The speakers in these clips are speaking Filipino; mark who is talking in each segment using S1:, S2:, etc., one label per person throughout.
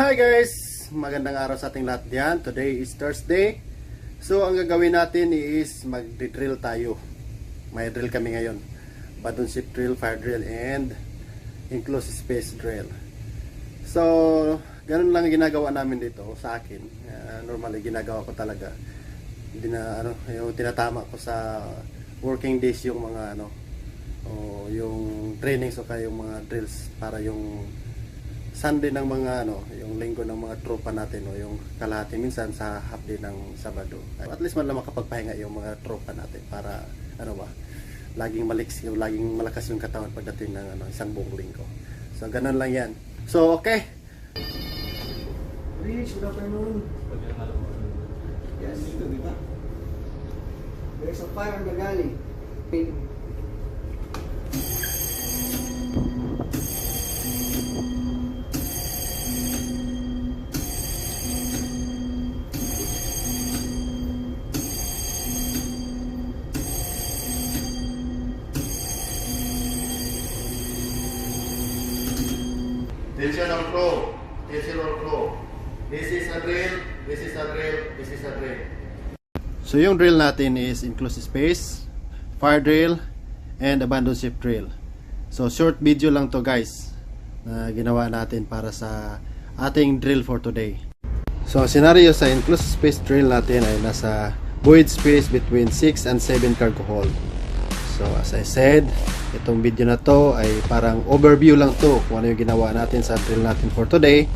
S1: Hi guys! Magandang araw sa ating lahat diyan. Today is Thursday. So ang gagawin natin is mag-drill tayo. May drill kami ngayon. Battleship drill, fire drill, and enclosed space drill. So ganun lang ginagawa namin dito sa akin. Normally ginagawa ko talaga. Hindi na yung tinatama ko sa working days yung mga o yung trainings o kaya yung mga drills para yung Sunday ng mga yung linggo ng mga tropa natin o yung kalahati minsan sa half day ng Sabado. At least man lang makapagpahinga yung mga tropa natin para laging malakas yung katawan pagdating ng isang buong linggo. So ganun lang yan. So okay.
S2: Rich, good afternoon. Yes, there's a fire in the galley.
S1: Attention all crew. Attention all crew. This is a drill. This is a drill. This is a drill. So yung drill natin is enclosed space, fire drill, and abandoned ship drill. So short video lang to guys na ginawa natin para sa ating drill for today. So ang scenario sa enclosed space drill natin ay nasa void space between 6 and 7 cargo hold. So as I said, itong video na to ay parang overview lang to kung ano yung ginawa natin sa drill natin for today.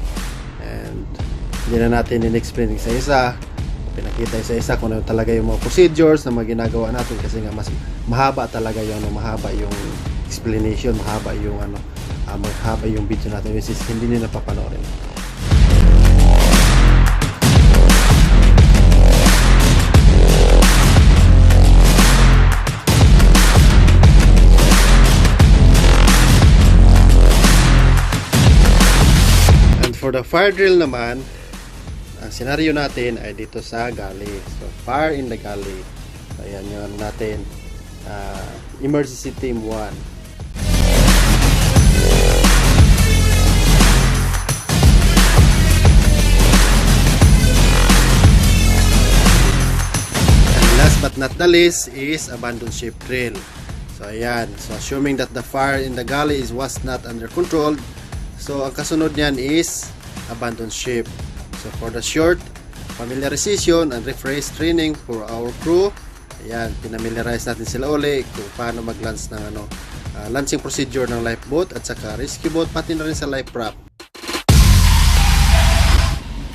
S1: And hindi na natin in-explain isa-isa, pinakita isa-isa kung ano talaga yung mga procedures na mga ginagawa natin kasi nga mas mahaba talaga yung mahaba yung explanation, mahaba yung mahaba yung video natin which is hindi nila papanoorin. For the fire drill naman, ang scenario natin ay dito sa galley. So, fire in the galley. So, ayan yun natin. Emergency team 1. And last but not the least is abandoned ship drill. So, ayan. So, assuming that the fire in the galley was not under control, so ang kasunod niyan is abandoned ship. So for the short familiarization and refresh training for our crew, ayan, pinamiliarize natin sila uli kung paano mag-launch ng launching procedure ng lifeboat at saka rescue boat, pati na rin sa life raft.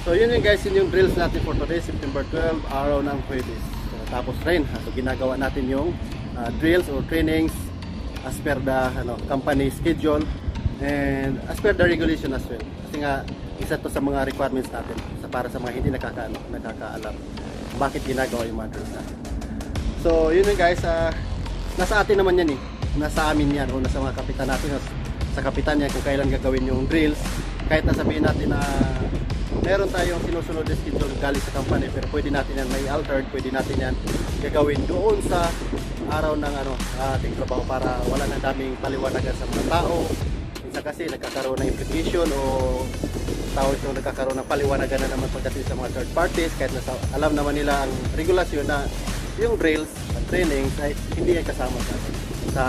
S1: So yun guys, yun yung drills natin for today, September 12, araw ng Huwebes. So, tapos rin, ginagawa natin yung drills or trainings as per the company schedule and as per the regulation as well. Kasi nga isa to sa mga requirements natin para sa mga hindi nakakaalam bakit ginagawa yung mga drills natin. So yun guys, nasa atin naman yan nasa amin yan o nasa mga kapitan natin, sa kapitan yan kung kailan gagawin yung drills. Kahit nasabihin natin na meron tayong sinusunod na schedule galing sa company, pero pwede natin yan may altered, pwede natin yan gagawin doon sa araw ng ating trabaho para wala nang daming paliwanagan sa mga tao. Minsan kasi nagkakaroon ng implication o tao ito nagkakaroon ng paliwanagan na naman pagdating sa mga third parties kahit alam naman nila ang regulasyon na yung drills at trainings ay hindi ay kasama sa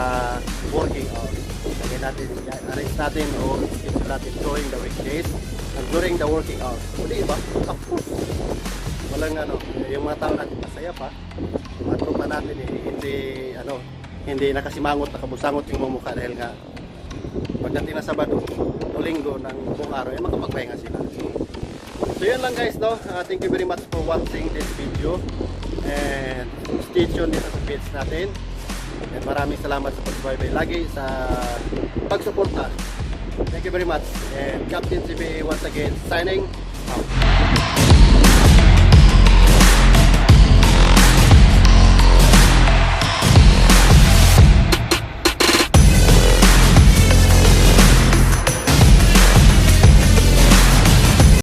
S1: working hours. Lagay natin, arrange natin o schedule natin during the weekdays and during the working hours. O di ba? Of course. Walang yung mga tao natin masaya pa. Yung mga tropa natin hindi nakasimangot, nakabusangot yung mga mukha dahil nga pagdating na Sabado o Linggo ng buong araw ay makapagpahinga sila. So yun lang guys, thank you very much for watching this video and stay tuned dito sa page natin and maraming salamat sa pagsubaybay lagi sa pagsuporta. Thank you very much and Captain CBA once again signing out.